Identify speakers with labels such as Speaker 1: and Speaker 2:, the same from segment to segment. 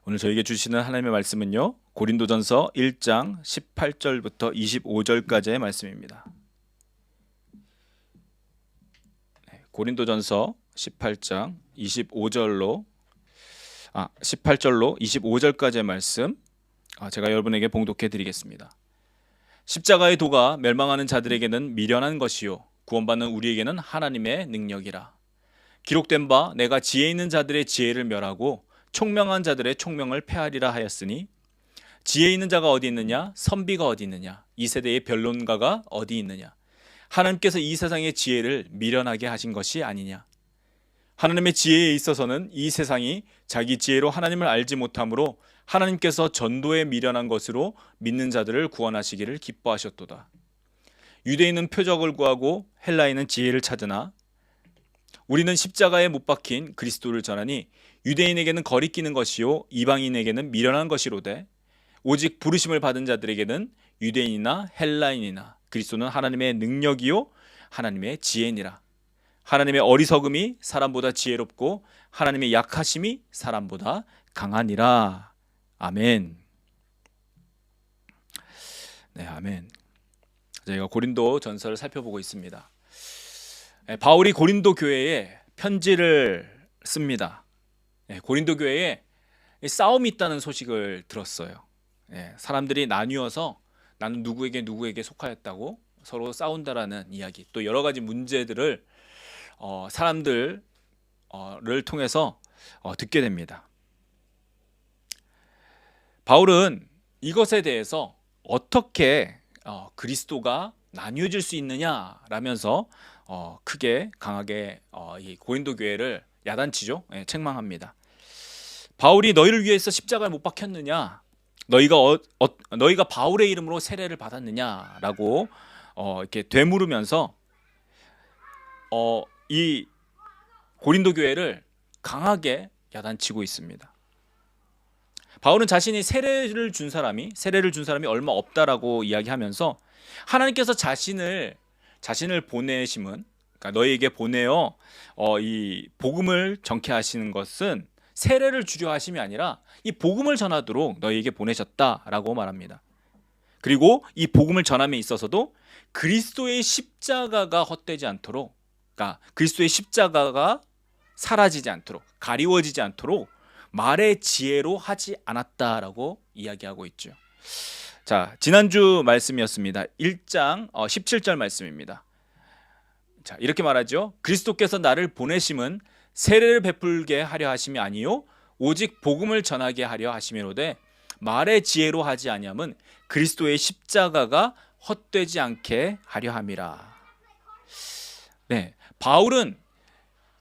Speaker 1: 오늘 저에게 주시는 하나님의 말씀은요, 고린도전서 1장 18절부터 25절까지의 말씀입니다. 고린도전서 18장 18절로 25절까지의 말씀, 제가 여러분에게 봉독해 드리겠습니다. 십자가의 도가 멸망하는 자들에게는 미련한 것이요 구원받는 우리에게는 하나님의 능력이라. 기록된 바 내가 지혜 있는 자들의 지혜를 멸하고 총명한 자들의 총명을 패하리라 하였으니, 지혜 있는 자가 어디 있느냐? 선비가 어디 있느냐? 이 세대의 변론가가 어디 있느냐? 하나님께서 이 세상의 지혜를 미련하게 하신 것이 아니냐? 하나님의 지혜에 있어서는 이 세상이 자기 지혜로 하나님을 알지 못하므로 하나님께서 전도에 미련한 것으로 믿는 자들을 구원하시기를 기뻐하셨도다. 유대인은 표적을 구하고 헬라인은 지혜를 찾으나 우리는 십자가에 못 박힌 그리스도를 전하니 유대인에게는 거리끼는 것이요 이방인에게는 미련한 것이로되 오직 부르심을 받은 자들에게는 유대인이나 헬라인이나 그리스도는 하나님의 능력이요 하나님의 지혜니라. 하나님의 어리석음이 사람보다 지혜롭고 하나님의 약하심이 사람보다 강하니라. 아멘. 네, 아멘. 저희가 고린도 전서를 살펴보고 있습니다. 바울이 고린도 교회에 편지를 씁니다. 고린도 교회에 싸움이 있다는 소식을 들었어요. 사람들이 나뉘어서 나는 누구에게 속하였다고 서로 싸운다라는 이야기, 또 여러 가지 문제들을 사람들을 통해서 듣게 됩니다. 바울은 이것에 대해서 어떻게 그리스도가 나뉘어질 수 있느냐라면서 크게 강하게 이 고린도 교회를 야단치죠. 책망합니다. 바울이 너희를 위해서 십자가에 못 박혔느냐? 너희가 바울의 이름으로 세례를 받았느냐라고 이렇게 되물으면서 이 고린도 교회를 강하게 야단치고 있습니다. 바울은 자신이 세례를 준 사람이 얼마 없다라고 이야기하면서 하나님께서 자신을 보내심은, 그러니까 너희에게 보내어 이 복음을 전케 하시는 것은 세례를 주려 하심이 아니라 이 복음을 전하도록 너희에게 보내셨다라고 말합니다. 그리고 이 복음을 전함에 있어서도 그리스도의 십자가가 헛되지 않도록, 그러니까 그리스도의 십자가가 사라지지 않도록, 가리워지지 않도록 말의 지혜로 하지 않았다라고 이야기하고 있죠. 자, 지난주 말씀이었습니다. 1장 17절 말씀입니다. 자, 이렇게 말하죠. 그리스도께서 나를 보내심은 세례를 베풀게 하려 하심이 아니요 오직 복음을 전하게 하려 하심이로되 말의 지혜로 하지 아니함은 그리스도의 십자가가 헛되지 않게 하려 함이라. 네, 바울은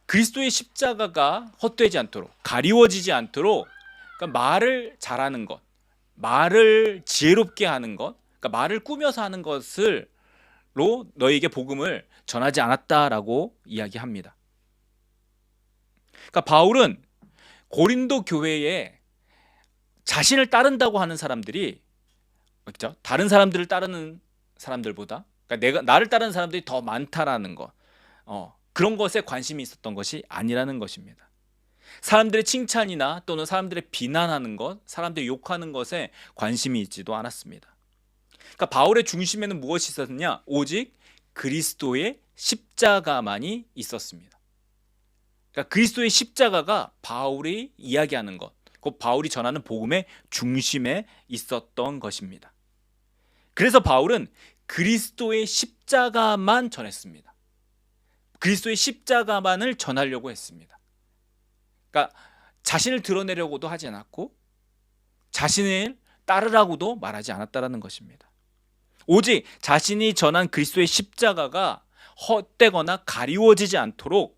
Speaker 1: 그리스도의 십자가가 헛되지 않도록, 가리워지지 않도록, 그러니까 말을 잘하는 것, 말을 지혜롭게 하는 것, 그러니까 말을 꾸며서 하는 것을로 너희에게 복음을 전하지 않았다라고 이야기합니다. 그러니까 바울은 고린도 교회에 자신을 따른다고 하는 사람들이, 그렇죠? 다른 사람들을 따르는 사람들보다, 그러니까 나를 따르는 사람들이 더 많다라는 것, 그런 것에 관심이 있었던 것이 아니라는 것입니다. 사람들의 칭찬이나 또는 사람들의 비난하는 것, 사람들이 욕하는 것에 관심이 있지도 않았습니다. 그러니까 바울의 중심에는 무엇이 있었느냐? 오직 그리스도의 십자가만이 있었습니다. 그러니까 그리스도의 십자가가 바울이 이야기하는 것, 곧 바울이 전하는 복음의 중심에 있었던 것입니다. 그래서 바울은 그리스도의 십자가만 전했습니다. 그리스도의 십자가만을 전하려고 했습니다. 그러니까 자신을 드러내려고도 하지 않았고 자신을 따르라고도 말하지 않았다라는 것입니다. 오직 자신이 전한 그리스도의 십자가가 헛되거나 가리워지지 않도록,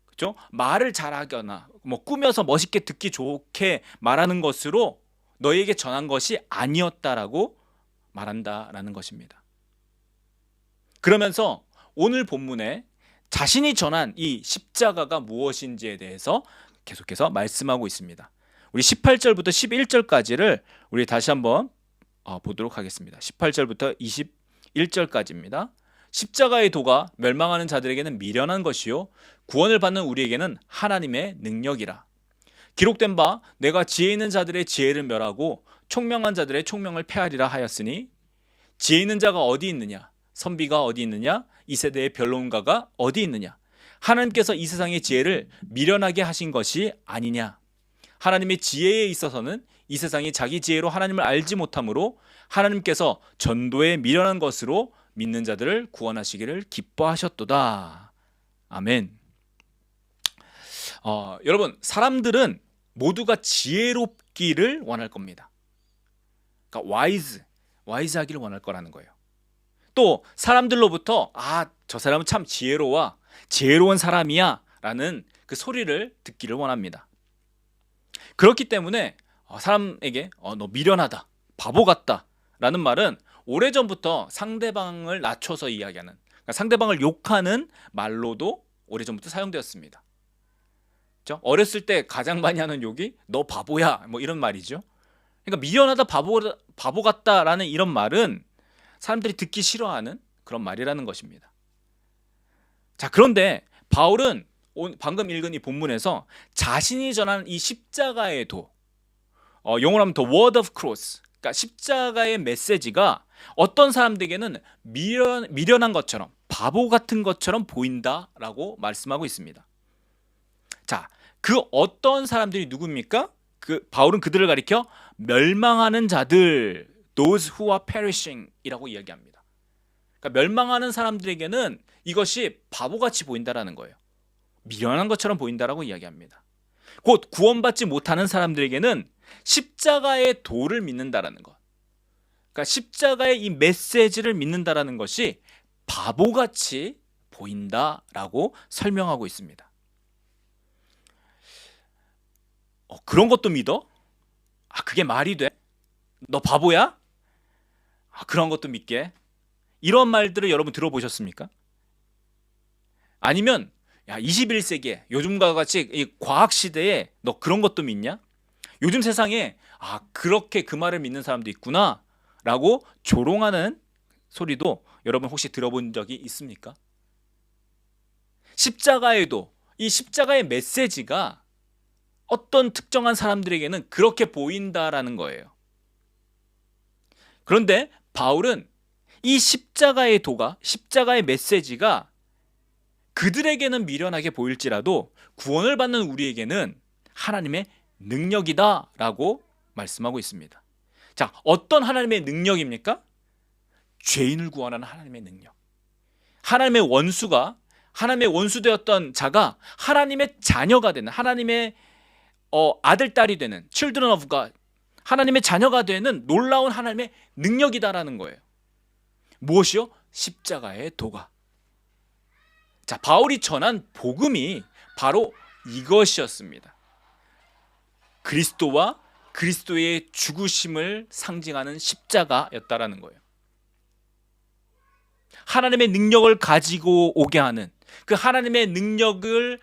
Speaker 1: 그렇죠? 말을 잘하거나 꾸며서 멋있게 듣기 좋게 말하는 것으로 너희에게 전한 것이 아니었다라고 말한다라는 것입니다. 그러면서 오늘 본문에 자신이 전한 이 십자가가 무엇인지에 대해서 계속해서 말씀하고 있습니다. 우리 18절부터 11절까지를 우리 다시 한번 보도록 하겠습니다. 18절부터 21절까지입니다. 십자가의 도가 멸망하는 자들에게는 미련한 것이요 구원을 받는 우리에게는 하나님의 능력이라. 기록된 바 내가 지혜 있는 자들의 지혜를 멸하고 총명한 자들의 총명을 패하리라 하였으니 지혜 있는 자가 어디 있느냐? 선비가 어디 있느냐? 이 세대의 변론가가 어디 있느냐? 하나님께서 이 세상의 지혜를 미련하게 하신 것이 아니냐? 하나님의 지혜에 있어서는 이 세상이 자기 지혜로 하나님을 알지 못하므로 하나님께서 전도에 미련한 것으로 믿는 자들을 구원하시기를 기뻐하셨도다. 아멘. 여러분, 사람들은 모두가 지혜롭기를 원할 겁니다. 그러니까 와이즈하기를 원할 거라는 거예요. 또 사람들로부터 저 사람은 참 지혜로운 사람이야 라는 그 소리를 듣기를 원합니다. 그렇기 때문에 사람에게 너 미련하다, 바보 같다 라는 말은 오래전부터 상대방을 낮춰서 이야기하는, 그러니까 상대방을 욕하는 말로도 오래전부터 사용되었습니다. 그렇죠? 어렸을 때 가장 많이 하는 욕이 너 바보야 뭐 이런 말이죠. 그러니까 미련하다, 바보 같다라는 이런 말은 사람들이 듣기 싫어하는 그런 말이라는 것입니다. 자, 그런데 바울은 방금 읽은 이 본문에서 자신이 전하는 이 십자가의 도, 영어로 하면 the word of cross, 그러니까 십자가의 메시지가 어떤 사람들에게는 미련한 것처럼, 바보 같은 것처럼 보인다라고 말씀하고 있습니다. 자, 그 어떤 사람들이 누굽니까? 바울은 그들을 가리켜 멸망하는 자들, those who are perishing 이라고 이야기합니다. 그러니까 멸망하는 사람들에게는 이것이 바보같이 보인다라는 거예요. 미련한 것처럼 보인다라고 이야기합니다. 곧 구원받지 못하는 사람들에게는 십자가의 도를 믿는다라는 것, 그러니까 십자가의 이 메시지를 믿는다라는 것이 바보같이 보인다라고 설명하고 있습니다. 그런 것도 믿어? 그게 말이 돼? 너 바보야? 그런 것도 믿게? 이런 말들을 여러분 들어보셨습니까? 아니면 21세기에 요즘과 같이 이 과학 시대에 너 그런 것도 믿냐? 요즘 세상에 그렇게 그 말을 믿는 사람도 있구나 라고 조롱하는 소리도 여러분 혹시 들어본 적이 있습니까? 십자가에도 이 십자가의 메시지가 어떤 특정한 사람들에게는 그렇게 보인다라는 거예요. 그런데 바울은 이 십자가의 도가, 십자가의 메시지가 그들에게는 미련하게 보일지라도 구원을 받는 우리에게는 하나님의 능력이다 라고 말씀하고 있습니다. 자, 어떤 하나님의 능력입니까? 죄인을 구원하는 하나님의 능력. 하나님의 원수 되었던 자가 하나님의 자녀가 되는, 하나님의 아들, 딸이 되는 children of God, 하나님의 자녀가 되는 놀라운 하나님의 능력이다라는 거예요. 무엇이요? 십자가의 도가. 자, 바울이 전한 복음이 바로 이것이었습니다. 그리스도와 그리스도의 죽으심을 상징하는 십자가였다라는 거예요. 하나님의 능력을 가지고 오게 하는, 그 하나님의 능력을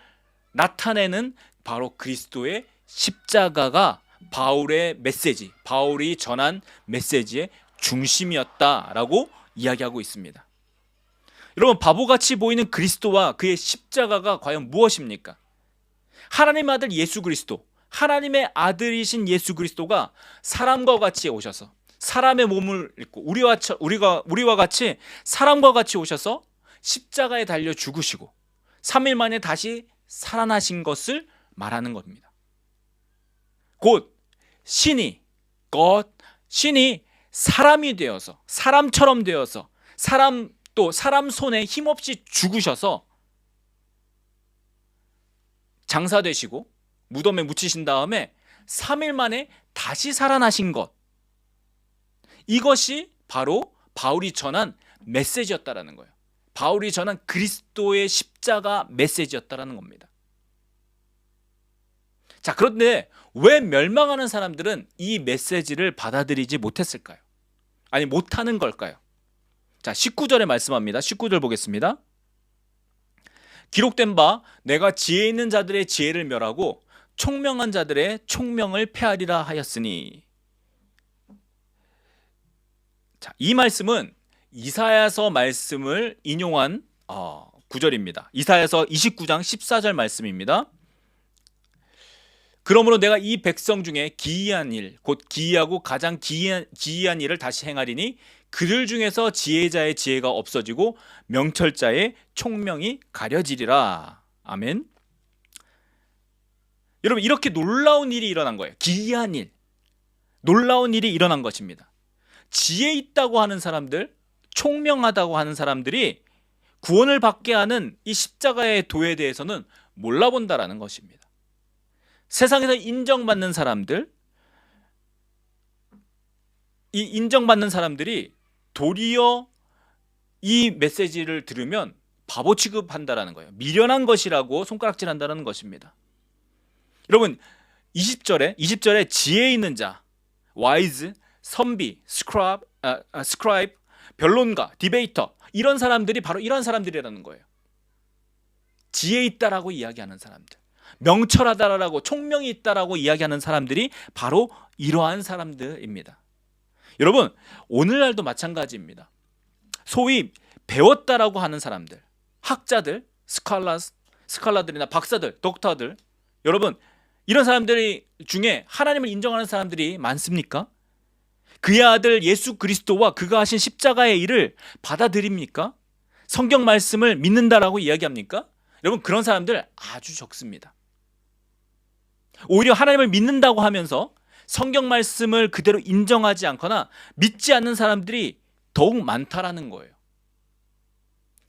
Speaker 1: 나타내는 바로 그리스도의 십자가가 바울의 메시지, 바울이 전한 메시지의 중심이었다라고 이야기하고 있습니다. 여러분, 바보같이 보이는 그리스도와 그의 십자가가 과연 무엇입니까? 하나님의 아들 예수 그리스도, 하나님의 아들이신 예수 그리스도가 사람과 같이 오셔서 사람의 몸을 입고 우리와 같이 사람과 같이 오셔서 십자가에 달려 죽으시고 3일 만에 다시 살아나신 것을 말하는 겁니다. 곧 신이 사람이 되어서, 사람처럼 되어서, 사람 손에 힘없이 죽으셔서 장사되시고 무덤에 묻히신 다음에 3일 만에 다시 살아나신 것, 이것이 바로 바울이 전한 메시지였다라는 거예요. 바울이 전한 그리스도의 십자가 메시지였다라는 겁니다. 자, 그런데 왜 멸망하는 사람들은 이 메시지를 받아들이지 못했을까요? 아니, 못하는 걸까요? 자, 19절에 말씀합니다. 19절 보겠습니다. 기록된 바 내가 지혜 있는 자들의 지혜를 멸하고 총명한 자들의 총명을 패하리라 하였으니. 자, 이 말씀은 이사야서 말씀을 인용한 구절입니다. 이사야서 29장 14절 말씀입니다. 그러므로 내가 이 백성 중에 기이한 일, 곧 기이하고 가장 기이한 일을 다시 행하리니 그들 중에서 지혜자의 지혜가 없어지고 명철자의 총명이 가려지리라. 아멘. 여러분, 이렇게 놀라운 일이 일어난 거예요. 기이한 일, 놀라운 일이 일어난 것입니다. 지혜 있다고 하는 사람들, 총명하다고 하는 사람들이 구원을 받게 하는 이 십자가의 도에 대해서는 몰라본다라는 것입니다. 세상에서 인정받는 사람들, 이 인정받는 사람들이 도리어 이 메시지를 들으면 바보 취급한다라는 거예요. 미련한 것이라고 손가락질한다는 것입니다. 여러분, 20절에 지혜 있는 자, 와이즈, 선비, 스크라이브, 변론가, 디베이터, 이런 사람들이 바로 이런 사람들이라는 거예요. 지혜 있다라고 이야기하는 사람들, 명철하다라고, 총명이 있다라고 이야기하는 사람들이 바로 이러한 사람들입니다. 여러분, 오늘날도 마찬가지입니다. 소위 배웠다라고 하는 사람들, 학자들, 스칼라들이나 박사들, 독터들, 여러분, 이런 사람들 중에 하나님을 인정하는 사람들이 많습니까? 그의 아들 예수 그리스도와 그가 하신 십자가의 일을 받아들입니까? 성경 말씀을 믿는다라고 이야기합니까? 여러분, 그런 사람들 아주 적습니다. 오히려 하나님을 믿는다고 하면서 성경 말씀을 그대로 인정하지 않거나 믿지 않는 사람들이 더욱 많다라는 거예요.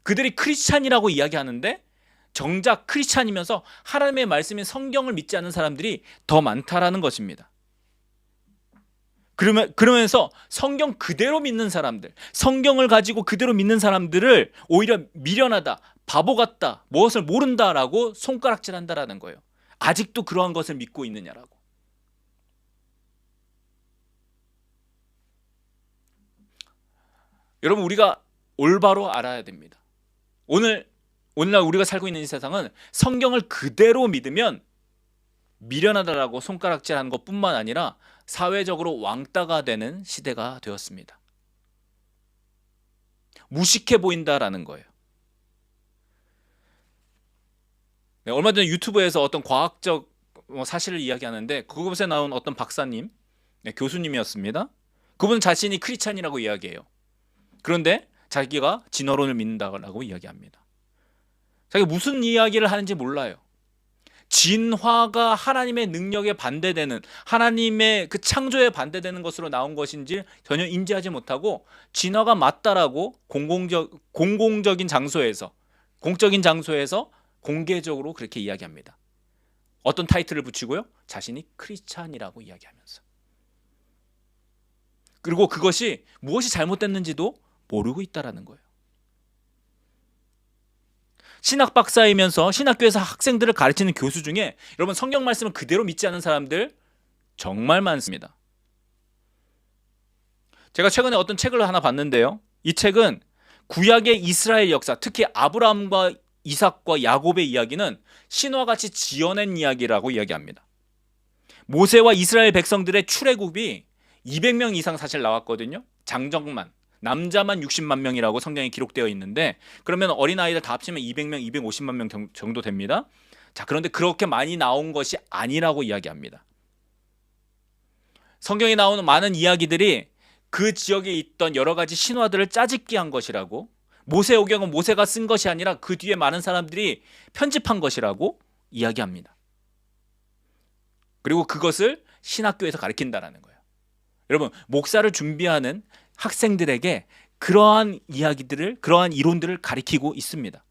Speaker 1: 그들이 크리스찬이라고 이야기하는데 정작 크리스찬이면서 하나님의 말씀인 성경을 믿지 않는 사람들이 더 많다라는 것입니다. 그러면서 성경 그대로 믿는 사람들, 성경을 가지고 그대로 믿는 사람들을 오히려 미련하다, 바보 같다, 무엇을 모른다라고 손가락질한다라는 거예요. 아직도 그러한 것을 믿고 있느냐라고. 여러분, 우리가 올바로 알아야 됩니다. 오늘날 우리가 살고 있는 이 세상은 성경을 그대로 믿으면 미련하다라고 손가락질하는 것뿐만 아니라 사회적으로 왕따가 되는 시대가 되었습니다. 무식해 보인다라는 거예요. 네, 얼마 전에 유튜브에서 어떤 과학적 사실을 이야기하는데 그곳에 나온 어떤 박사님, 네, 교수님이었습니다. 그분은 자신이 크리스찬이라고 이야기해요. 그런데 자기가 진화론을 믿는다고 이야기합니다. 자기가 무슨 이야기를 하는지 몰라요. 진화가 하나님의 능력에 반대되는, 하나님의 그 창조에 반대되는 것으로 나온 것인지 전혀 인지하지 못하고 진화가 맞다라고 공공적인 장소에서, 공적인 장소에서 공개적으로 그렇게 이야기합니다. 어떤 타이틀을 붙이고요? 자신이 크리스찬이라고 이야기하면서. 그리고 그것이 무엇이 잘못됐는지도 모르고 있다라는 거예요. 신학 박사이면서 신학교에서 학생들을 가르치는 교수 중에 여러분, 성경 말씀을 그대로 믿지 않는 사람들 정말 많습니다. 제가 최근에 어떤 책을 하나 봤는데요. 이 책은 구약의 이스라엘 역사, 특히 아브라함과 이삭과 야곱의 이야기는 신화같이 지어낸 이야기라고 이야기합니다. 모세와 이스라엘 백성들의 출애굽이 200명 이상 사실 나왔거든요. 장정만, 남자만 60만 명이라고 성경에 기록되어 있는데, 그러면 어린아이들 다 합치면 200명, 250만 명 정도 됩니다. 자, 그런데 그렇게 많이 나온 것이 아니라고 이야기합니다. 성경에 나오는 많은 이야기들이 그 지역에 있던 여러 가지 신화들을 짜집기한 것이라고, 모세오경은 모세가 쓴 것이 아니라 그 뒤에 많은 사람들이 편집한 것이라고 이야기합니다. 그리고 그것을 신학교에서 가르친다라는 거예요. 여러분, 목사를 준비하는 학생들에게 그러한 이야기들을, 그러한 이론들을 가르치고 있습니다.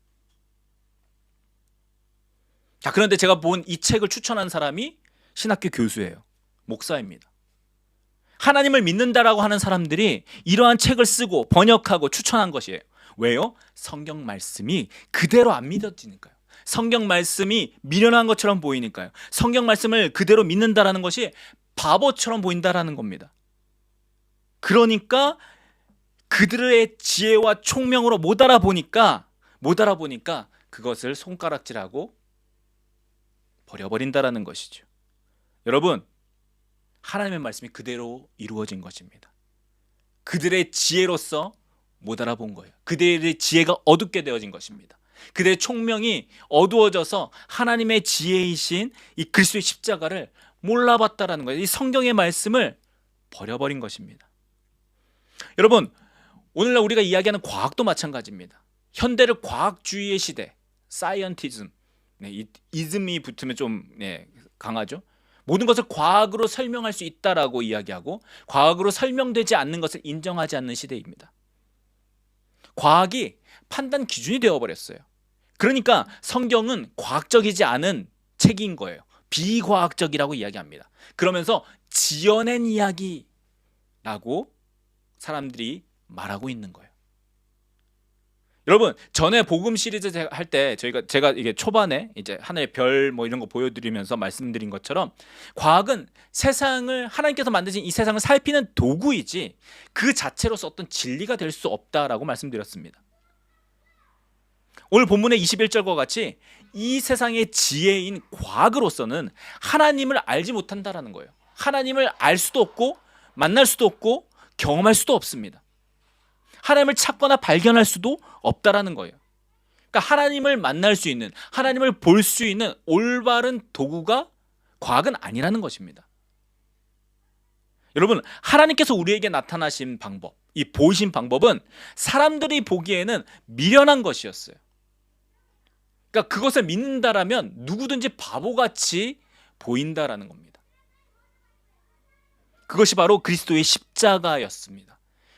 Speaker 1: 자, 그런데 제가 본 이 책을 추천한 사람이 신학교 교수예요. 목사입니다. 하나님을 믿는다라고 하는 사람들이 이러한 책을 쓰고 번역하고 추천한 것이에요. 왜요? 성경 말씀이 그대로 안 믿어지니까요. 성경 말씀이 미련한 것처럼 보이니까요. 성경 말씀을 그대로 믿는다라는 것이 바보처럼 보인다라는 겁니다. 그러니까 그들의 지혜와 총명으로 못 알아보니까 그것을 손가락질하고 버려버린다라는 것이죠. 여러분, 하나님의 말씀이 그대로 이루어진 것입니다. 그들의 지혜로서 못 알아본 거예요. 그들의 지혜가 어둡게 되어진 것입니다. 그들의 총명이 어두워져서 하나님의 지혜이신 이 그리스도의 십자가를 몰라봤다라는 거예요. 이 성경의 말씀을 버려버린 것입니다. 여러분, 오늘날 우리가 이야기하는 과학도 마찬가지입니다. 현대를 과학주의의 시대, 사이언티즘, 이 이즘이 붙으면 좀 강하죠. 모든 것을 과학으로 설명할 수 있다라고 이야기하고 과학으로 설명되지 않는 것을 인정하지 않는 시대입니다. 과학이 판단 기준이 되어버렸어요. 그러니까 성경은 과학적이지 않은 책인 거예요. 비과학적이라고 이야기합니다. 그러면서 지어낸 이야기라고 사람들이 말하고 있는 거예요. 여러분, 전에 복음 시리즈 할 때 제가 이게 초반에 이제 하나의 별 뭐 이런 거 보여드리면서 말씀드린 것처럼 과학은 세상을 하나님께서 만드신 이 세상을 살피는 도구이지 그 자체로서 어떤 진리가 될 수 없다라고 말씀드렸습니다. 오늘 본문의 21절과 같이 이 세상의 지혜인 과학으로서는 하나님을 알지 못한다라는 거예요. 하나님을 알 수도 없고 만날 수도 없고 경험할 수도 없습니다. 하나님을 찾거나 발견할 수도 없다라는 거예요. 그러니까 하나님을 만날 수 있는, 하나님을 볼 수 있는 올바른 도구가 과학은 아니라는 것입니다. 여러분, 하나님께서 우리에게 나타나신 방법, 이 보이신 방법은 사람들이 보기에는 미련한 것이었어요. 그러니까 그것을 믿는다라면 누구든지 바보같이 보인다라는 겁니다. 그것이 바로 그리스도의 십자가였습니다.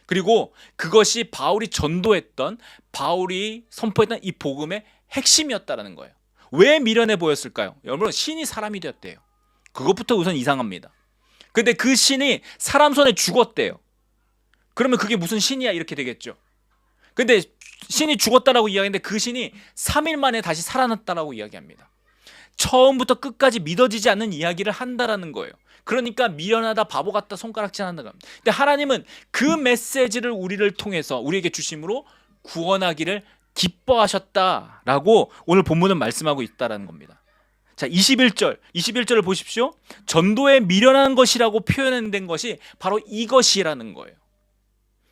Speaker 1: 그리고 그것이 바울이 전도했던, 바울이 선포했던 이 복음의 핵심이었다는 거예요. 왜 미련해 보였을까요? 여러분, 신이 사람이 되었대요. 그것부터 우선 이상합니다. 근데 그 신이 사람 손에 죽었대요. 그러면 그게 무슨 신이야 이렇게 되겠죠. 근데 신이 죽었다라고 이야기하는데 그 신이 3일 만에 다시 살아났다라고 이야기합니다. 처음부터 끝까지 믿어지지 않는 이야기를 한다라는 거예요. 그러니까 미련하다, 바보 같다, 손가락질한다. 근데 하나님은 그 메시지를 우리를 통해서 우리에게 주심으로 구원하기를 기뻐하셨다라고 오늘 본문은 말씀하고 있다라는 겁니다. 자, 21절을 보십시오. 전도에 미련한 것이라고 표현된 것이 바로 이것이라는 거예요.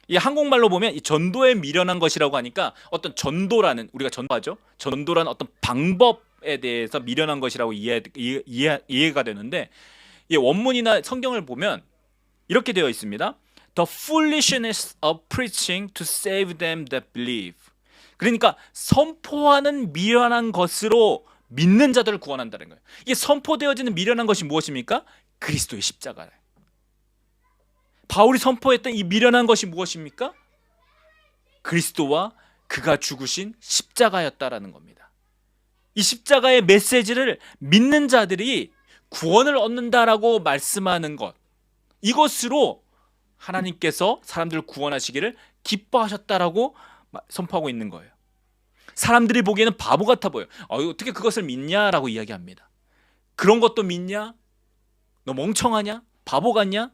Speaker 1: 이 한국말로 보면 이 전도에 미련한 것이라고 하니까 어떤 전도라는, 우리가 전도하죠. 전도라는 어떤 방법에 대해서 미련한 것이라고 이해가 되는데, 이 원문이나 성경을 보면 이렇게 되어 있습니다. The foolishness of preaching to save them that believe. 그러니까 선포하는 미련한 것으로 믿는 자들을 구원한다는 거예요. 이게 선포되어지는 미련한 것이 무엇입니까? 그리스도의 십자가예요. 바울이 선포했던 이 미련한 것이 무엇입니까? 그리스도와 그가 죽으신 십자가였다라는 겁니다. 이 십자가의 메시지를 믿는 자들이 구원을 얻는다라고 말씀하는 것, 이것으로 하나님께서 사람들을 구원하시기를 기뻐하셨다라고 선포하고 있는 거예요. 사람들이 보기에는 바보 같아 보여요. 어떻게 그것을 믿냐라고 이야기합니다. 그런 것도 믿냐? 너 멍청하냐? 바보 같냐?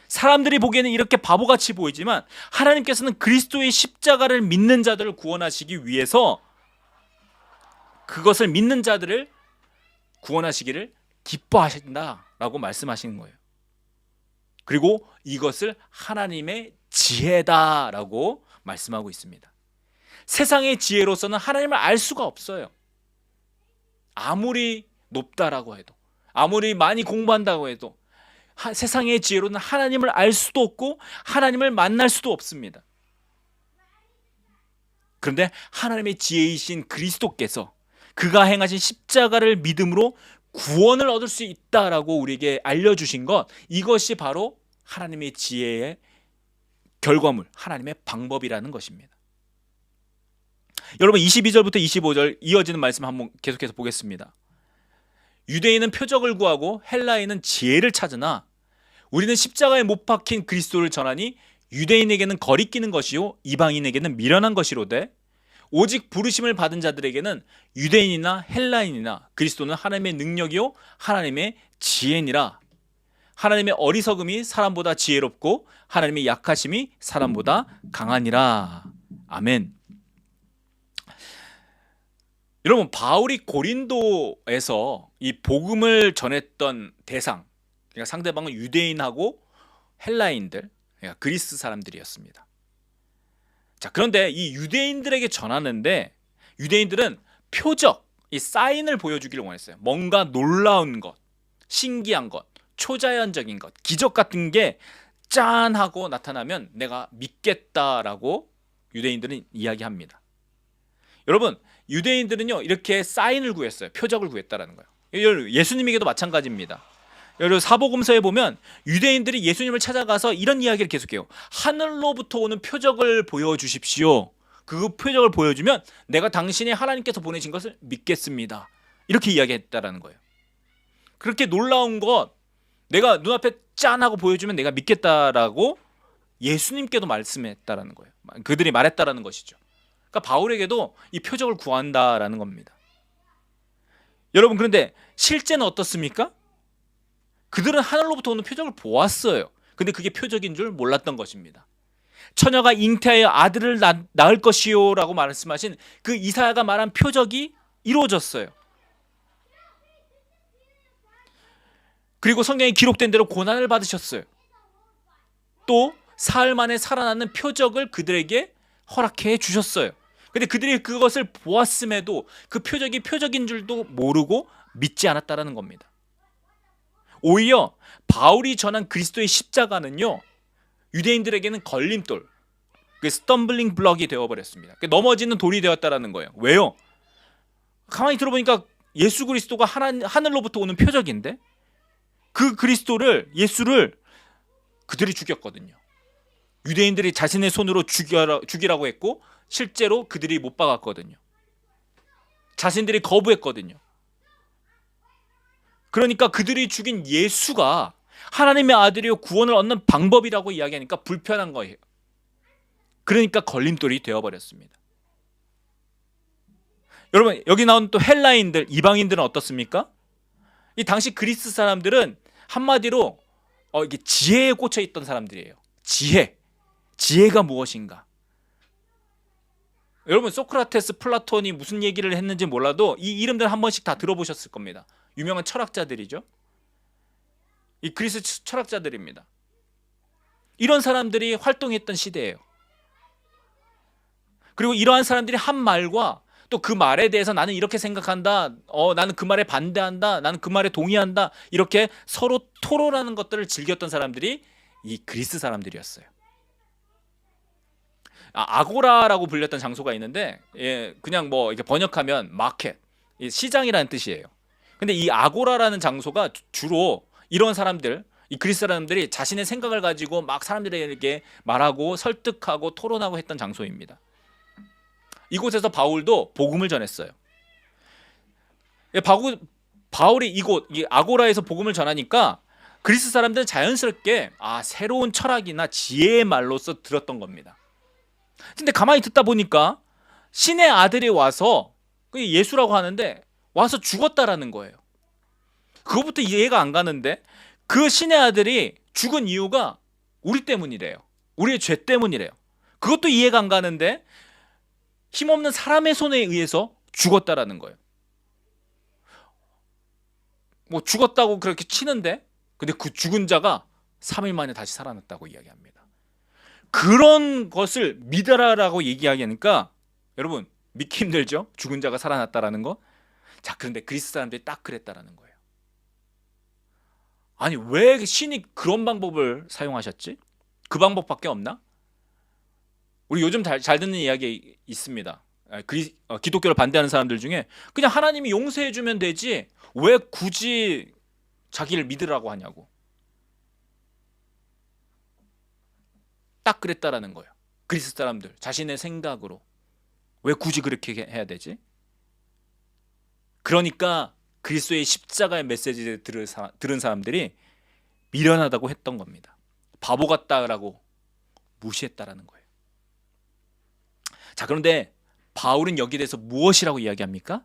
Speaker 1: 사람들이 보기에는 이렇게 바보같이 보이지만 하나님께서는 그리스도의 십자가를 믿는 자들을 구원하시기 위해서 그것을 믿는 자들을 구원하시기를 기뻐하신다라고 말씀하시는 거예요. 그리고 이것을 하나님의 지혜다라고 말씀하고 있습니다. 세상의 지혜로서는 하나님을 알 수가 없어요. 아무리 높다라고 해도, 아무리 많이 공부한다고 해도 세상의 지혜로는 하나님을 알 수도 없고 하나님을 만날 수도 없습니다. 그런데 하나님의 지혜이신 그리스도께서 그가 행하신 십자가를 믿음으로 구원을 얻을 수 있다라고 우리에게 알려주신 것, 이것이 바로 하나님의 지혜의 결과물, 하나님의 방법이라는 것입니다. 여러분, 22절부터 25절 이어지는 말씀 한번 계속해서 보겠습니다. 유대인은 표적을 구하고 헬라인은 지혜를 찾으나 우리는 십자가에 못 박힌 그리스도를 전하니 유대인에게는 거리끼는 것이요 이방인에게는 미련한 것이로되 오직 부르심을 받은 자들에게는 유대인이나 헬라인이나 그리스도는 하나님의 능력이요 하나님의 지혜니라. 하나님의 어리석음이 사람보다 지혜롭고 하나님의 약하심이 사람보다 강하니라. 아멘. 여러분, 바울이 고린도에서 이 복음을 전했던 대상, 그러니까 상대방은 유대인하고 헬라인들, 그러니까 그리스 사람들이었습니다. 자, 그런데 이 유대인들에게 전하는데 유대인들은 표적, 이 사인을 보여주기를 원했어요. 뭔가 놀라운 것, 신기한 것, 초자연적인 것, 기적 같은 게 짠 하고 나타나면 내가 믿겠다라고 유대인들은 이야기합니다. 여러분, 유대인들은요 이렇게 사인을 구했어요. 표적을 구했다라는 거예요. 예수님에게도 마찬가지입니다. 여러분, 사복음서에 보면 유대인들이 예수님을 찾아가서 이런 이야기를 계속해요. 하늘로부터 오는 표적을 보여주십시오. 그 표적을 보여주면 내가 당신이 하나님께서 보내신 것을 믿겠습니다. 이렇게 이야기했다라는 거예요. 그렇게 놀라운 것 내가 눈앞에 짠하고 보여주면 내가 믿겠다라고 예수님께도 말씀했다라는 거예요. 그들이 말했다라는 것이죠. 그러니까 바울에게도 이 표적을 구한다라는 겁니다. 여러분, 그런데 실제는 어떻습니까? 그들은 하늘로부터 오는 표적을 보았어요. 근데 그게 표적인 줄 몰랐던 것입니다. 처녀가 잉태하여 아들을 낳을 것이요 라고 말씀하신 그 이사야가 말한 표적이 이루어졌어요. 그리고 성경에 기록된 대로 고난을 받으셨어요. 또 사흘 만에 살아나는 표적을 그들에게 허락해 주셨어요. 근데 그들이 그것을 보았음에도 그 표적이 표적인 줄도 모르고 믿지 않았다라는 겁니다. 오히려 바울이 전한 그리스도의 십자가는요, 유대인들에게는 걸림돌, 그 스텀블링 블럭이 되어버렸습니다. 넘어지는 돌이 되었다라는 거예요. 왜요? 가만히 들어보니까 예수 그리스도가 하늘로부터 오는 표적인데 그 예수를 그들이 죽였거든요. 유대인들이 자신의 손으로 죽이라고 했고 실제로 그들이 못 박았거든요. 자신들이 거부했거든요. 그러니까 그들이 죽인 예수가 하나님의 아들이요 구원을 얻는 방법이라고 이야기하니까 불편한 거예요. 그러니까 걸림돌이 되어버렸습니다. 여러분, 여기 나온 또 헬라인들, 이방인들은 어떻습니까? 이 당시 그리스 사람들은 한마디로 이게 지혜에 꽂혀 있던 사람들이에요. 지혜가 무엇인가? 여러분, 소크라테스, 플라톤이 무슨 얘기를 했는지 몰라도 이 이름들 한 번씩 다 들어보셨을 겁니다. 유명한 철학자들이죠. 이 그리스 철학자들입니다. 이런 사람들이 활동했던 시대예요. 그리고 이러한 사람들이 한 말과 또 그 말에 대해서 나는 이렇게 생각한다, 나는 그 말에 반대한다, 나는 그 말에 동의한다, 이렇게 서로 토론하는 것들을 즐겼던 사람들이 이 그리스 사람들이었어요. 아고라라고 불렸던 장소가 있는데, 그냥 뭐 이렇게 번역하면 마켓, 시장이라는 뜻이에요. 근데 이 아고라라는 장소가 주로 이런 사람들, 이 그리스 사람들이 자신의 생각을 가지고 막 사람들에게 말하고 설득하고 토론하고 했던 장소입니다. 이곳에서 바울도 복음을 전했어요. 바울이 이 아고라에서 복음을 전하니까 그리스 사람들은 자연스럽게 새로운 철학이나 지혜의 말로서 들었던 겁니다. 근데 가만히 듣다 보니까 신의 아들이 와서, 예수라고 하는데 와서 죽었다라는 거예요. 그것부터 이해가 안 가는데 그 신의 아들이 죽은 이유가 우리 때문이래요. 우리의 죄 때문이래요. 그것도 이해가 안 가는데 힘없는 사람의 손에 의해서 죽었다라는 거예요. 뭐 죽었다고 그렇게 치는데 근데 그 죽은 자가 3일 만에 다시 살아났다고 이야기합니다. 그런 것을 믿어라라고 얘기하니까 여러분 믿기 힘들죠? 죽은 자가 살아났다라는 거. 자, 그런데 그리스 사람들이 딱 그랬다라는 거예요. 아니, 왜 신이 그런 방법을 사용하셨지? 그 방법밖에 없나? 우리 요즘 잘 듣는 이야기 있습니다. 기독교를 반대하는 사람들 중에 그냥 하나님이 용서해 주면 되지 왜 굳이 자기를 믿으라고 하냐고. 딱 그랬다라는 거예요. 그리스 사람들 자신의 생각으로 왜 굳이 그렇게 해야 되지? 그러니까 그리스도의 십자가의 메시지를 들은 사람들이 미련하다고 했던 겁니다. 바보 같다라고 무시했다라는 거예요. 자, 그런데 바울은 여기에 대해서 무엇이라고 이야기합니까?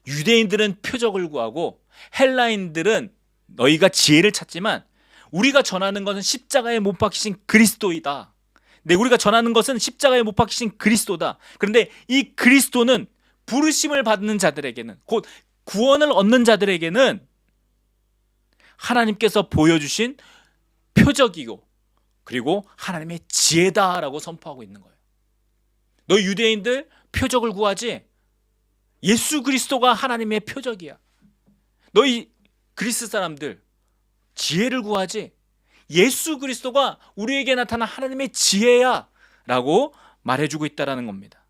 Speaker 1: 유대인들은 표적을 구하고 헬라인들은 너희가 지혜를 찾지만 우리가 전하는 것은 십자가에 못 박히신 그리스도이다. 네, 우리가 전하는 것은 십자가에 못 박히신 그리스도다. 그런데 이 그리스도는 부르심을 받는 자들에게는, 곧 구원을 얻는 자들에게는 하나님께서 보여주신 표적이고 그리고 하나님의 지혜다라고 선포하고 있는 거예요. 너 유대인들 표적을 구하지 예수 그리스도가 하나님의 표적이야. 너희 그리스 사람들 지혜를 구하지, 예수 그리스도가 우리에게 나타난 하나님의 지혜야 라고 말해주고 있다는 겁니다.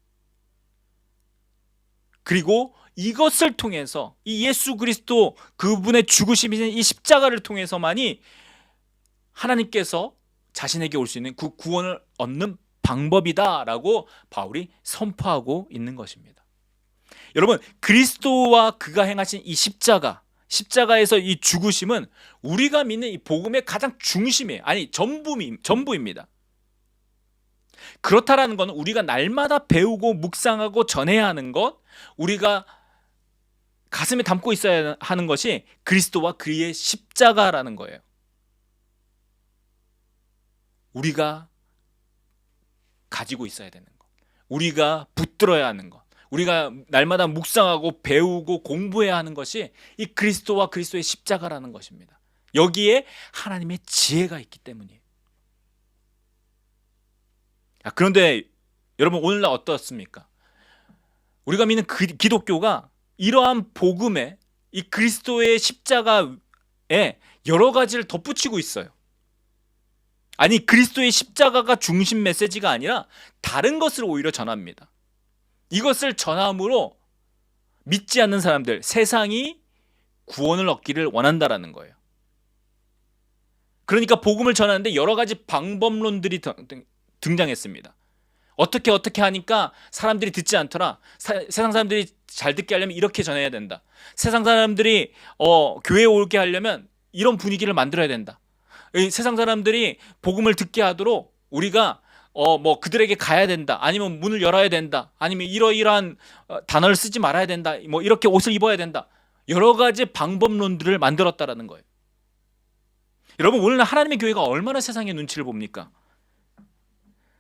Speaker 1: 그리고 이것을 통해서 이 예수 그리스도 그분의 죽으심인 이 십자가를 통해서만이 하나님께서 자신에게 올 수 있는 그 구원을 얻는 방법이다라고 바울이 선포하고 있는 것입니다. 여러분, 그리스도와 그가 행하신 이 십자가에서 이 죽으심은 우리가 믿는 이 복음의 가장 중심이에요. 아니, 전부입니다. 그렇다라는 것은 우리가 날마다 배우고 묵상하고 전해야 하는 것, 우리가 가슴에 담고 있어야 하는 것이 그리스도와 그의 십자가라는 거예요. 우리가 가지고 있어야 되는 것, 우리가 붙들어야 하는 것, 우리가 날마다 묵상하고 배우고 공부해야 하는 것이 이 그리스도와 그리스도의 십자가라는 것입니다. 여기에 하나님의 지혜가 있기 때문이에요. 그런데 여러분, 오늘날 어떻습니까? 우리가 믿는 기독교가 이러한 복음에 이 그리스도의 십자가에 여러 가지를 덧붙이고 있어요. 아니, 그리스도의 십자가가 중심 메시지가 아니라 다른 것을 오히려 전합니다. 이것을 전함으로 믿지 않는 사람들, 세상이 구원을 얻기를 원한다라는 거예요. 그러니까 복음을 전하는데 여러 가지 방법론들이 등장했습니다. 어떻게 하니까 사람들이 듣지 않더라. 세상 사람들이 잘 듣게 하려면 이렇게 전해야 된다. 세상 사람들이 교회에 오게 하려면 이런 분위기를 만들어야 된다. 세상 사람들이 복음을 듣게 하도록 우리가 그들에게 가야 된다. 아니면 문을 열어야 된다. 아니면 이러이러한 단어를 쓰지 말아야 된다. 이렇게 옷을 입어야 된다. 여러 가지 방법론들을 만들었다라는 거예요. 여러분, 오늘날 하나님의 교회가 얼마나 세상의 눈치를 봅니까?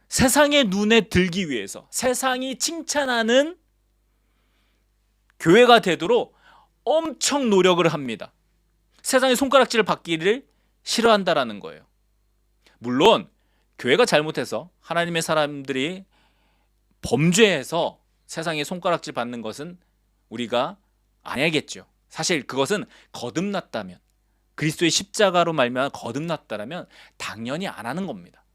Speaker 1: 세상의 눈에 들기 위해서, 세상이 칭찬하는 교회가 되도록 엄청 노력을 합니다. 세상의 손가락질을 받기를 싫어한다라는 거예요. 물론 교회가 잘못해서 하나님의 사람들이 범죄해서 세상에 손가락질 받는 것은 우리가 안 해야겠죠. 사실 그것은 거듭났다면, 그리스도의 십자가로 말미암아 거듭났다라면 당연히 안 하는 겁니다.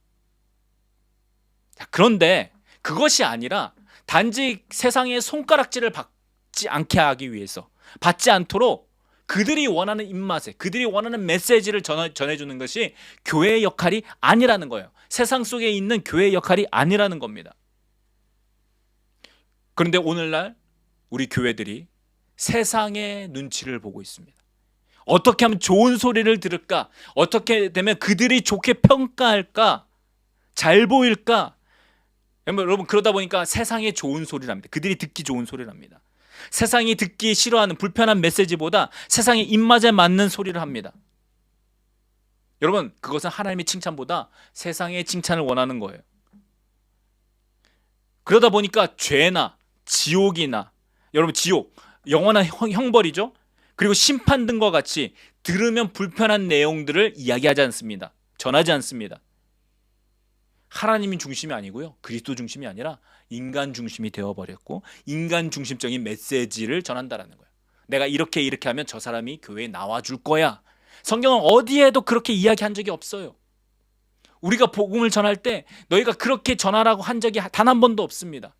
Speaker 1: 그런데 그것이 아니라 단지 세상의 손가락질을 받지 않게 하기 위해서, 받지 않도록 그들이 원하는 입맛에, 그들이 원하는 메시지를 전해주는 것이 교회의 역할이 아니라는 거예요. 세상 속에 있는 교회의 역할이 아니라는 겁니다. 그런데 오늘날 우리 교회들이 세상의 눈치를 보고 있습니다. 어떻게 하면 좋은 소리를 들을까? 어떻게 되면 그들이 좋게 평가할까? 잘 보일까? 여러분, 그러다 보니까 세상에 좋은 소리를 합니다. 그들이 듣기 좋은 소리를 합니다. 세상이 듣기 싫어하는 불편한 메시지보다 세상의 입맛에 맞는 소리를 합니다. 여러분, 그것은 하나님의 칭찬보다 세상의 칭찬을 원하는 거예요. 그러다 보니까 죄나 지옥이나, 여러분, 지옥, 영원한 형벌이죠. 그리고 심판 등과 같이 들으면 불편한 내용들을 이야기하지 않습니다. 전하지 않습니다. 하나님이 중심이 아니고요, 그리스도 중심이 아니라 인간 중심이 되어버렸고, 인간 중심적인 메시지를 전한다라는 거예요. 내가 이렇게 하면 저 사람이 교회에 나와줄 거야. 성경은 어디에도 그렇게 이야기한 적이 없어요. 우리가 복음을 전할 때 너희가 그렇게 전하라고 한 적이 단 한 번도 없습니다.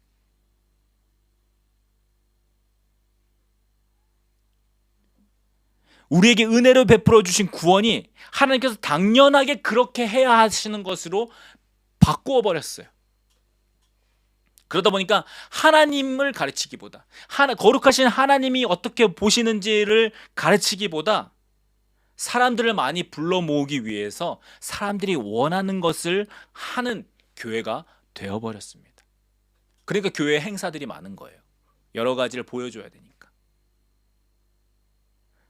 Speaker 1: 우리에게 은혜로 베풀어 주신 구원이 하나님께서 당연하게 그렇게 해야 하시는 것으로 바꾸어 버렸어요. 그러다 보니까 하나님을 가르치기보다, 거룩하신 하나님이 어떻게 보시는지를 가르치기보다 사람들을 많이 불러 모으기 위해서 사람들이 원하는 것을 하는 교회가 되어버렸습니다. 그러니까 교회 행사들이 많은 거예요. 여러 가지를 보여줘야 되니까.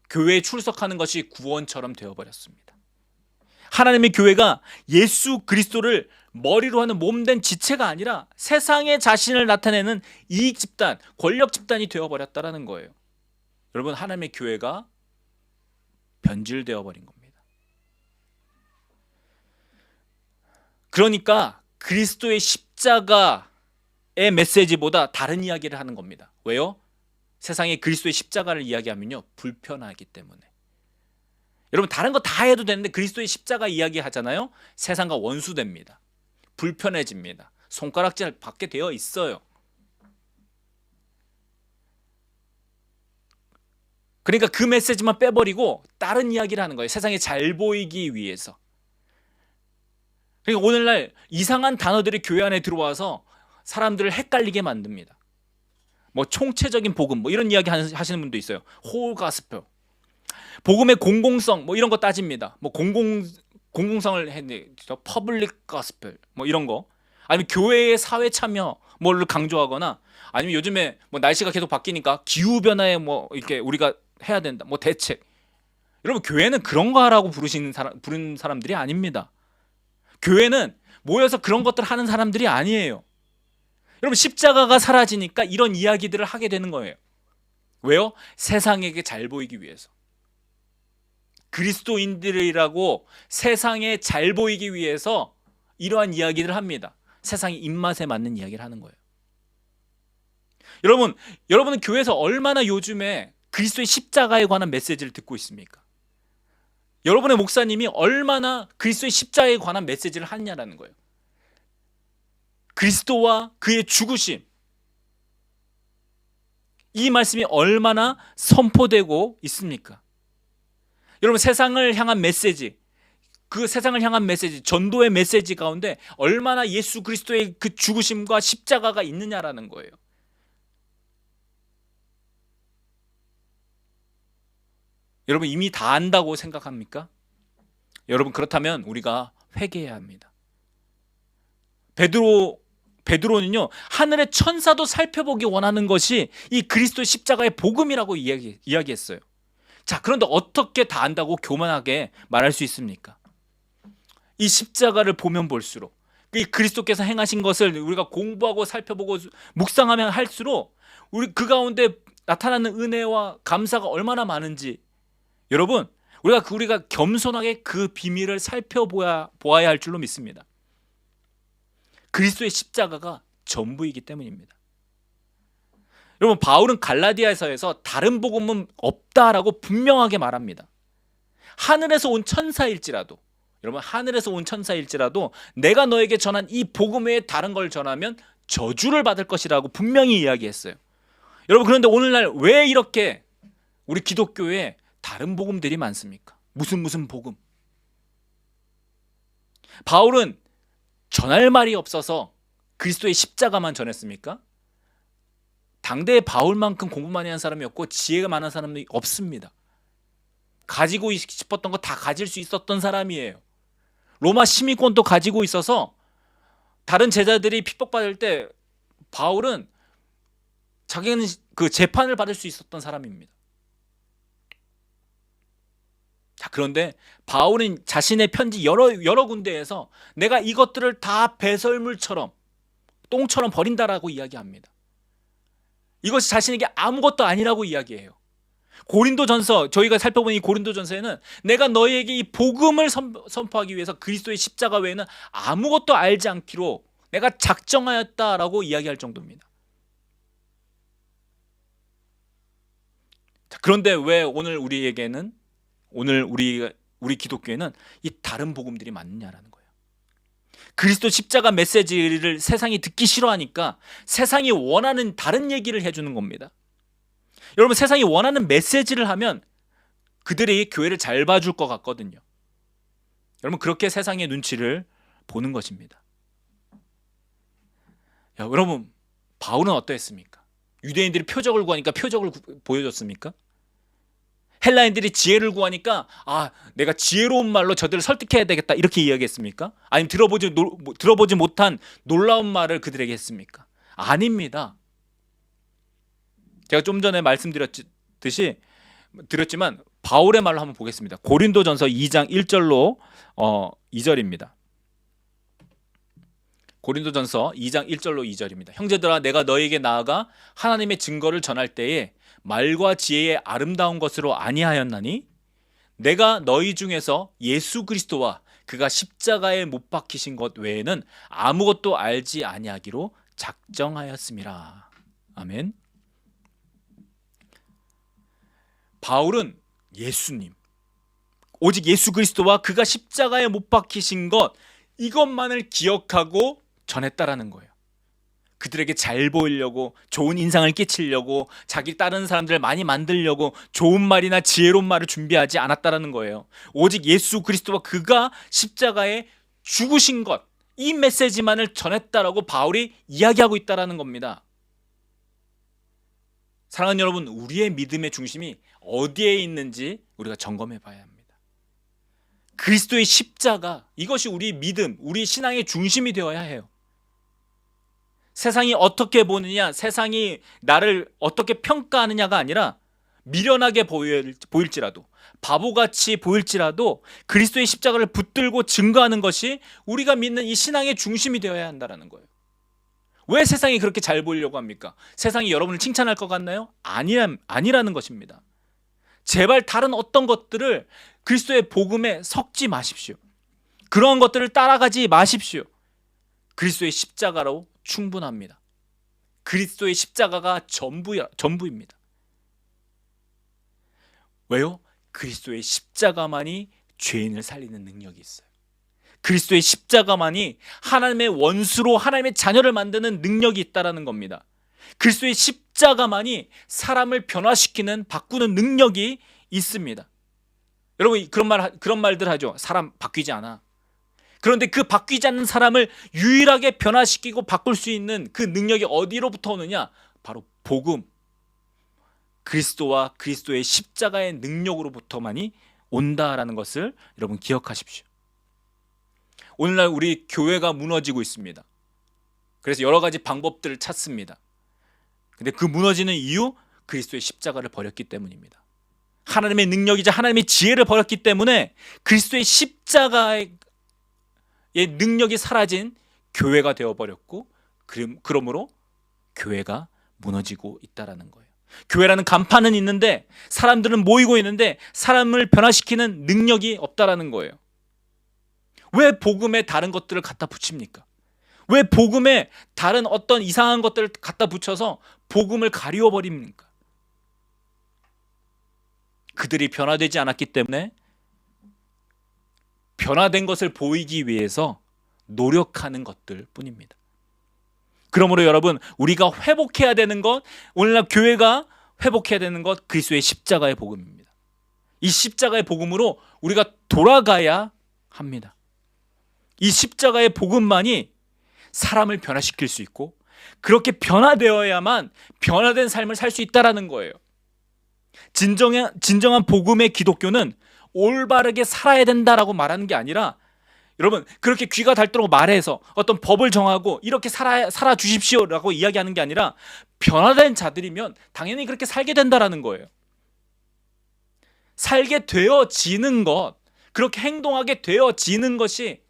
Speaker 1: 교회에 출석하는 것이 구원처럼 되어버렸습니다. 하나님의 교회가 예수 그리스도를 머리로 하는 몸된 지체가 아니라 세상에 자신을 나타내는 이익 집단, 권력 집단이 되어버렸다는 거예요. 여러분, 하나님의 교회가 변질되어 버린 겁니다. 그러니까 그리스도의 십자가의 메시지보다 다른 이야기를 하는 겁니다. 왜요? 세상에 그리스도의 십자가를 이야기하면요, 불편하기 때문에. 여러분, 다른 거 다 해도 되는데 그리스도의 십자가 이야기하잖아요. 세상과 원수됩니다. 불편해집니다. 손가락질 받게 되어 있어요. 그러니까 그 메시지만 빼버리고 다른 이야기를 하는 거예요. 세상에 잘 보이기 위해서. 그러니까 오늘날 이상한 단어들이 교회 안에 들어와서 사람들을 헷갈리게 만듭니다. 뭐 총체적인 복음, 뭐 이런 이야기 하시는 분도 있어요. 홀 가스펠, 복음의 공공성, 뭐 이런 거 따집니다. 뭐 공공성을 했는데 퍼블릭 가스펠, 뭐 이런 거. 아니면 교회의 사회 참여 뭐를 강조하거나, 아니면 요즘에 뭐 날씨가 계속 바뀌니까 기후 변화에 뭐 이렇게 우리가 해야 된다, 뭐 대책. 여러분, 교회는 그런 거 하라고 부른 사람들이 아닙니다. 교회는 모여서 그런 것들 하는 사람들이 아니에요. 여러분, 십자가가 사라지니까 이런 이야기들을 하게 되는 거예요. 왜요? 세상에게 잘 보이기 위해서. 그리스도인들이라고 세상에 잘 보이기 위해서 이러한 이야기를 합니다. 세상의 입맛에 맞는 이야기를 하는 거예요. 여러분은 교회에서 얼마나 요즘에 그리스도의 십자가에 관한 메시지를 듣고 있습니까? 여러분의 목사님이 얼마나 그리스도의 십자가에 관한 메시지를 하느냐라는 거예요. 그리스도와 그의 죽으심, 이 말씀이 얼마나 선포되고 있습니까? 여러분, 세상을 향한 메시지, 그 세상을 향한 메시지, 전도의 메시지 가운데 얼마나 예수 그리스도의 그 죽으심과 십자가가 있느냐라는 거예요. 여러분, 이미 다 안다고 생각합니까? 여러분, 그렇다면 우리가 회개해야 합니다. 베드로는요, 하늘의 천사도 살펴보기 원하는 것이 이 그리스도의 십자가의 복음이라고 이야기했어요. 자, 그런데 어떻게 다 안다고 교만하게 말할 수 있습니까? 이 십자가를 보면 볼수록, 이 그리스도께서 행하신 것을 우리가 공부하고 살펴보고 묵상하면 할수록 우리 그 가운데 나타나는 은혜와 감사가 얼마나 많은지, 여러분, 우리가 겸손하게 그 비밀을 살펴보아야 할 줄로 믿습니다. 그리스도의 십자가가 전부이기 때문입니다. 여러분, 바울은 갈라디아서에서 다른 복음은 없다라고 분명하게 말합니다. 하늘에서 온 천사일지라도, 여러분, 하늘에서 온 천사일지라도 내가 너에게 전한 이 복음 외에 다른 걸 전하면 저주를 받을 것이라고 분명히 이야기했어요. 여러분, 그런데 오늘날 왜 이렇게 우리 기독교에 다른 복음들이 많습니까? 무슨 복음? 바울은 전할 말이 없어서 그리스도의 십자가만 전했습니까? 당대의 바울만큼 공부 많이 한 사람이 없고 지혜가 많은 사람이 없습니다. 가지고 싶었던 거 다 가질 수 있었던 사람이에요. 로마 시민권도 가지고 있어서 다른 제자들이 핍박받을 때 바울은 자기는 그 재판을 받을 수 있었던 사람입니다. 자, 그런데 바울은 자신의 편지 여러 군데에서 내가 이것들을 다 배설물처럼, 똥처럼 버린다라고 이야기합니다. 이것이 자신에게 아무것도 아니라고 이야기해요. 고린도전서, 저희가 살펴본 이 고린도전서에는 내가 너희에게 이 복음을 선포하기 위해서 그리스도의 십자가 외에는 아무것도 알지 않기로 내가 작정하였다라고 이야기할 정도입니다. 자, 그런데 왜 오늘 우리 기독교에는 이 다른 복음들이 많느냐라는 거예요. 그리스도 십자가 메시지를 세상이 듣기 싫어하니까 세상이 원하는 다른 얘기를 해주는 겁니다. 여러분, 세상이 원하는 메시지를 하면 그들이 교회를 잘 봐줄 것 같거든요. 여러분, 그렇게 세상의 눈치를 보는 것입니다. 여러분, 바울은 어떠했습니까? 유대인들이 표적을 구하니까 표적을 보여줬습니까? 헬라인들이 지혜를 구하니까 내가 지혜로운 말로 저들을 설득해야 되겠다 이렇게 이야기했습니까? 아니면 들어보지 못한 놀라운 말을 그들에게 했습니까? 아닙니다. 제가 좀 전에 말씀드렸지만 바울의 말로 한번 보겠습니다. 고린도전서 2장 1절로 2절입니다. 고린도전서 2장 1절로 2절입니다. 형제들아, 내가 너에게 나아가 하나님의 증거를 전할 때에 말과 지혜의 아름다운 것으로 아니하였나니 내가 너희 중에서 예수 그리스도와 그가 십자가에 못 박히신 것 외에는 아무것도 알지 아니하기로 작정하였음이라. 아멘. 바울은 예수님, 오직 예수 그리스도와 그가 십자가에 못 박히신 것, 이것만을 기억하고 전했다라는 거예요. 그들에게 잘 보이려고, 좋은 인상을 끼치려고, 자기 다른 사람들을 많이 만들려고 좋은 말이나 지혜로운 말을 준비하지 않았다라는 거예요. 오직 예수 그리스도와 그가 십자가에 죽으신 것, 이 메시지만을 전했다라고 바울이 이야기하고 있다라는 겁니다. 사랑하는 여러분, 우리의 믿음의 중심이 어디에 있는지 우리가 점검해 봐야 합니다. 그리스도의 십자가, 이것이 우리 믿음, 우리 신앙의 중심이 되어야 해요. 세상이 어떻게 보느냐, 세상이 나를 어떻게 평가하느냐가 아니라 미련하게 보일지라도, 바보같이 보일지라도 그리스도의 십자가를 붙들고 증거하는 것이 우리가 믿는 이 신앙의 중심이 되어야 한다는 거예요. 왜 세상이 그렇게 잘 보이려고 합니까? 세상이 여러분을 칭찬할 것 같나요? 아니라는 것입니다. 제발 다른 어떤 것들을 그리스도의 복음에 섞지 마십시오. 그런 것들을 따라가지 마십시오. 그리스도의 십자가로 충분합니다. 그리스도의 십자가가 전부입니다. 왜요? 그리스도의 십자가만이 죄인을 살리는 능력이 있어요. 그리스도의 십자가만이 하나님의 원수로 하나님의 자녀를 만드는 능력이 있다라는 겁니다. 그리스도의 십자가만이 사람을 변화시키는, 바꾸는 능력이 있습니다. 여러분, 그런 말들 하죠. 사람 바뀌지 않아. 그런데 그 바뀌지 않는 사람을 유일하게 변화시키고 바꿀 수 있는 그 능력이 어디로부터 오느냐? 바로 복음, 그리스도와 그리스도의 십자가의 능력으로부터만이 온다라는 것을 여러분 기억하십시오. 오늘날 우리 교회가 무너지고 있습니다. 그래서 여러 가지 방법들을 찾습니다. 근데 그 무너지는 이유, 그리스도의 십자가를 버렸기 때문입니다. 하나님의 능력이자 하나님의 지혜를 버렸기 때문에 그리스도의 십자가의 능력이 사라진 교회가 되어버렸고, 그러므로 교회가 무너지고 있다는 거예요. 교회라는 간판은 있는데, 사람들은 모이고 있는데 사람을 변화시키는 능력이 없다는 거예요. 왜 복음에 다른 것들을 갖다 붙입니까? 왜 복음에 다른 어떤 이상한 것들을 갖다 붙여서 복음을 가리워 버립니까? 그들이 변화되지 않았기 때문에 변화된 것을 보이기 위해서 노력하는 것들 뿐입니다. 그러므로 여러분, 우리가 회복해야 되는 것, 오늘날 교회가 회복해야 되는 것, 그리스도의 십자가의 복음입니다. 이 십자가의 복음으로 우리가 돌아가야 합니다. 이 십자가의 복음만이 사람을 변화시킬 수 있고, 그렇게 변화되어야만 변화된 삶을 살 수 있다는 거예요. 진정한 복음의 기독교는 올바르게 살아야 된다라고 말하는 게 아니라, 여러분, 그렇게 귀가 닳도록 말해서 어떤 법을 정하고 이렇게 살아 주십시오라고 이야기하는 게 아니라, 변화된 자들이면 당연히 그렇게 살게 된다라는 거예요. 살게 되어지는 것, 그렇게 행동하게 되어지는 것이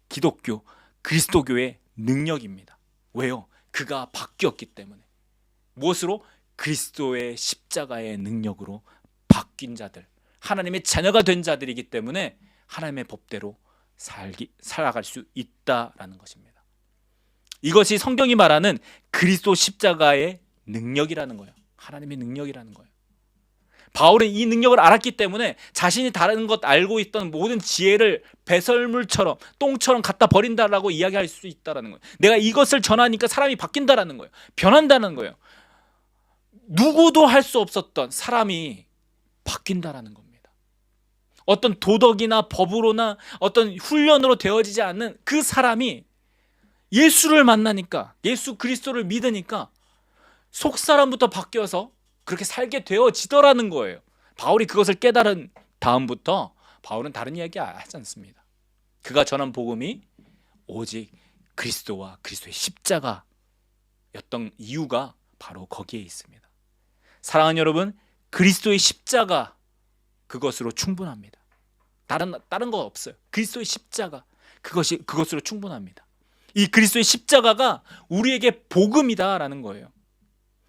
Speaker 1: 기독교, 그리스도교의 능력입니다. 왜요? 그가 바뀌었기 때문에. 무엇으로? 그리스도의 십자가의 능력으로 바뀐 자들, 하나님의 자녀가 된 자들이기 때문에 하나님의 법대로 살아갈 수 있다라는 것입니다. 이것이 성경이 말하는 그리스도 십자가의 능력이라는 거예요. 하나님의 능력이라는 거예요. 바울은 이 능력을 알았기 때문에 자신이 다른 것 알고 있던 모든 지혜를 배설물처럼, 똥처럼 갖다 버린다라고 이야기할 수 있다는 거예요. 내가 이것을 전하니까 사람이 바뀐다라는 거예요. 변한다는 거예요. 누구도 할 수 없었던 사람이 바뀐다라는 겁니다. 어떤 도덕이나 법으로나 어떤 훈련으로 되어지지 않는 그 사람이 예수를 만나니까, 예수 그리스도를 믿으니까 속사람부터 바뀌어서 그렇게 살게 되어지더라는 거예요. 바울이 그것을 깨달은 다음부터 바울은 다른 이야기 하지 않습니다. 그가 전한 복음이 오직 그리스도와 그리스도의 십자가였던 이유가 바로 거기에 있습니다. 사랑하는 여러분, 그리스도의 십자가, 그것으로 충분합니다. 다른 거 없어요. 그리스도의 십자가, 그것으로 충분합니다. 이 그리스도의 십자가가 우리에게 복음이다라는 거예요.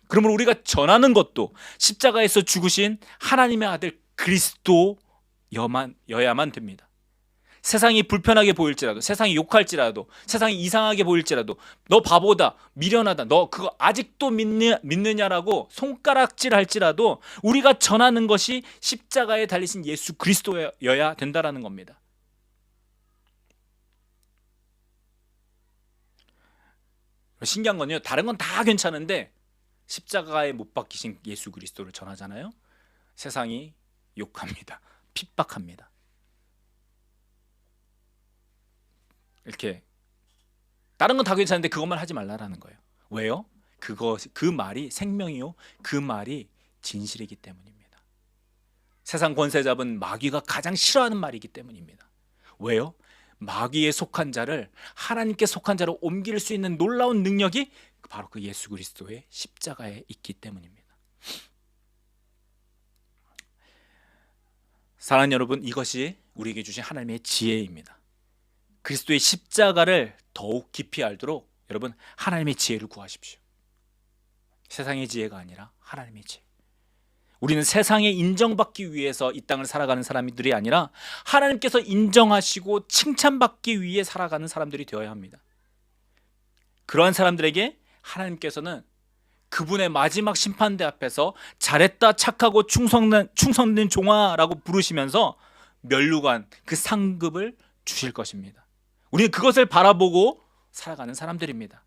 Speaker 1: 그러므로 우리가 전하는 것도 십자가에서 죽으신 하나님의 아들 그리스도여야만 됩니다. 세상이 불편하게 보일지라도, 세상이 욕할지라도, 세상이 이상하게 보일지라도, 너 바보다, 미련하다, 너 그거 아직도 믿느냐라고 손가락질 할지라도 우리가 전하는 것이 십자가에 달리신 예수 그리스도여야 된다라는 겁니다. 신기한 건요, 다른 건 다 괜찮은데 십자가에 못 박히신 예수 그리스도를 전하잖아요. 세상이 욕합니다. 핍박합니다. 이렇게 다른 건 다 괜찮은데 그것만 하지 말라라는 거예요. 왜요? 그 말이 생명이요, 그 말이 진실이기 때문입니다. 세상 권세 잡은 마귀가 가장 싫어하는 말이기 때문입니다. 왜요? 마귀에 속한 자를 하나님께 속한 자로 옮길 수 있는 놀라운 능력이 바로 그 예수 그리스도의 십자가에 있기 때문입니다. 사랑하는 여러분, 이것이 우리에게 주신 하나님의 지혜입니다. 그리스도의 십자가를 더욱 깊이 알도록 여러분, 하나님의 지혜를 구하십시오. 세상의 지혜가 아니라 하나님의 지혜. 우리는 세상에 인정받기 위해서 이 땅을 살아가는 사람들이 아니라 하나님께서 인정하시고 칭찬받기 위해 살아가는 사람들이 되어야 합니다. 그러한 사람들에게 하나님께서는 그분의 마지막 심판대 앞에서 잘했다, 착하고 충성된 종아라고 부르시면서 면류관, 그 상급을 주실 것입니다. 우리는 그것을 바라보고 살아가는 사람들입니다.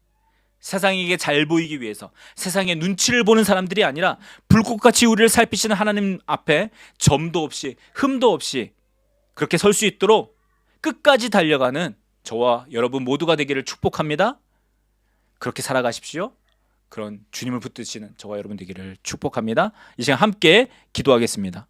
Speaker 1: 세상에게 잘 보이기 위해서, 세상의 눈치를 보는 사람들이 아니라 불꽃같이 우리를 살피시는 하나님 앞에 점도 없이 흠도 없이 그렇게 설 수 있도록 끝까지 달려가는 저와 여러분 모두가 되기를 축복합니다. 그렇게 살아가십시오. 그런 주님을 붙드시는 저와 여러분 되기를 축복합니다. 이 시간 함께 기도하겠습니다.